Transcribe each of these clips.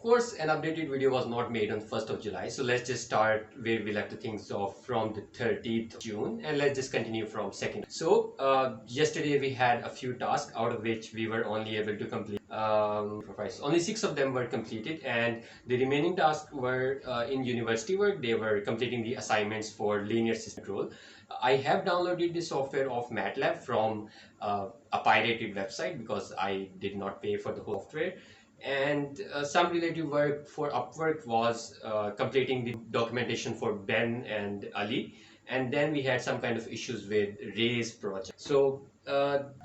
course, an updated video was not made on 1st of July. So let's just start where we left the things off from the 30th of June, and let's just continue from 2nd. So yesterday we had a few tasks, out of which we were only able to complete only 6 of them were completed, and the remaining tasks were in university work. They were completing the assignments for linear system control. I have downloaded the software of MATLAB from a pirated website because I did not pay for the whole software. And some related work for Upwork was completing the documentation for Ben and Ali. And then we had some kind of issues with Ray's project. So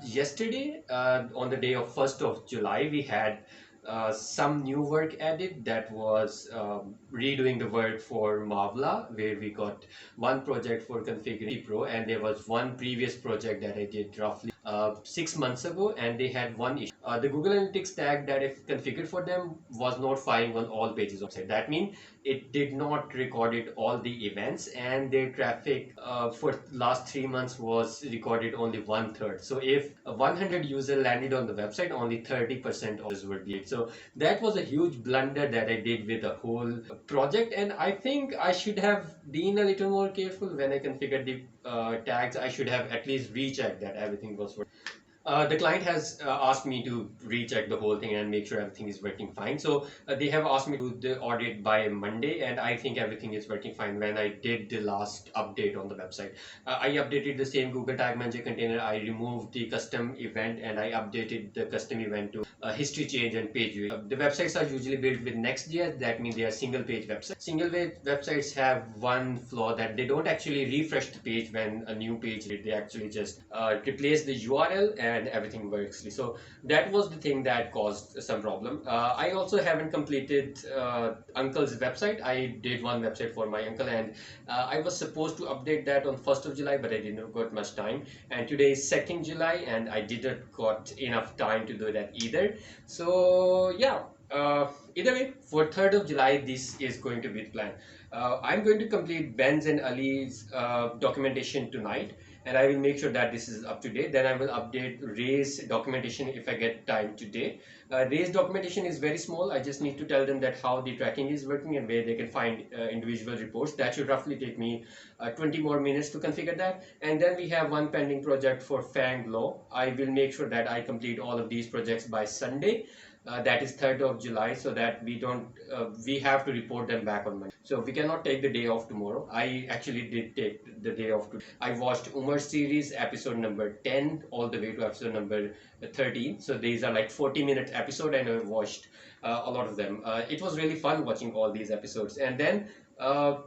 yesterday, on the day of 1st of July, we had some new work added. That was redoing the work for Mawla, where we got one project for configuring Pro, and there was one previous project that I did roughly 6 months ago, and they had one issue. The Google Analytics tag that I configured for them was not firing on all pages of the site. That means it did not recorded all the events, and their traffic for last 3 months was recorded only 1/3. So if 100 users landed on the website, only 30% of those were viewed. So that was a huge blunder that I did with the whole project, and I think I should have been a little more careful when I configured the tags. I should have at least rechecked that everything was working. The client has asked me to recheck the whole thing and make sure everything is working fine. So they have asked me to do the audit by Monday, and I think everything is working fine. When I did the last update on the website, I updated the same Google Tag Manager container. I removed the custom event, and I updated the custom event to history change and page view. The websites are usually built with Next.js. That means they are single page websites. Single page websites have one flaw, that they don't actually refresh the page when a new page hits. They actually just replace the URL and everything works. So that was the thing that caused some problem. I also haven't completed uncle's website. I did one website for my uncle, and I was supposed to update that on 1st of July, but I didn't got much time. And today is 2nd July, and I didn't got enough time to do that either. So yeah, either way, for 3rd of July, this is going to be the plan. I'm going to complete Ben's and Ali's documentation tonight, and I will make sure that this is up to date. Then I will update Ray's documentation if I get time today. Ray's documentation is very small. I just need to tell them that how the tracking is working and where they can find individual reports. That should roughly take me 20 more minutes to configure that. And then we have one pending project for Fang Low. I will make sure that I complete all of these projects by Sunday. That is 3rd of July, so that we don't we have to report them back on Monday. So we cannot take the day off tomorrow. I actually did take the day off today. I watched Umar's series episode number 10 all the way to episode number 13. So these are like 40-minute episode, and I watched a lot of them. It was really fun watching all these episodes. And then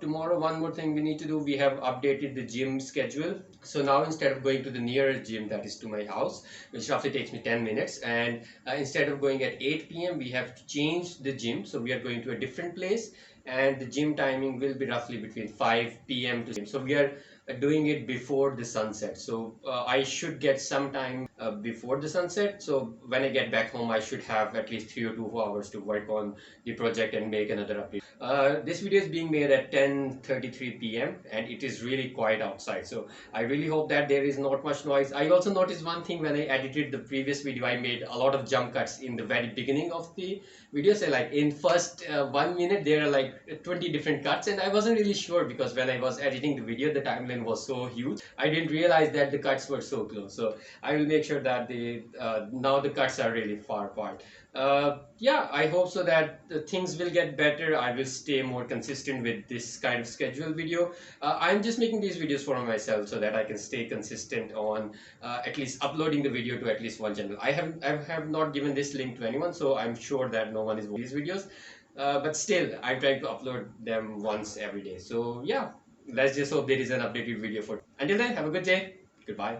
tomorrow, one more thing we need to do, we have updated the gym schedule. So now instead of going to the nearest gym, that is to my house, which roughly takes me 10 minutes, and instead of going at 8 p.m, we have to change the gym. So we are going to a different place, and the gym timing will be roughly between 5 p.m. to 6. So we are doing it before the sunset. So I should get some time before the sunset. So when I get back home, I should have at least 3 or 2 hours to work on the project and make another update. This video is being made at 10:33 p.m. and it is really quiet outside. So I really hope that there is not much noise. I also noticed one thing when I edited the previous video. I made a lot of jump cuts in the very beginning of the video. So like in first 1 minute, there are like 20 different cuts, and I wasn't really sure because when I was editing the video, the timeline was so huge. I didn't realize that the cuts were so close. So I will make sure that now the cuts are really far apart. Yeah, I hope so that things will get better. I will stay more consistent with this kind of scheduled video. I'm just making these videos for myself so that I can stay consistent on at least uploading the video to at least one channel. I have not given this link to anyone, so I'm sure that no one is watching these videos. But still, I'm trying to upload them once every day. So yeah, let's just hope there is an updated video for. Until then, have a good day. Goodbye.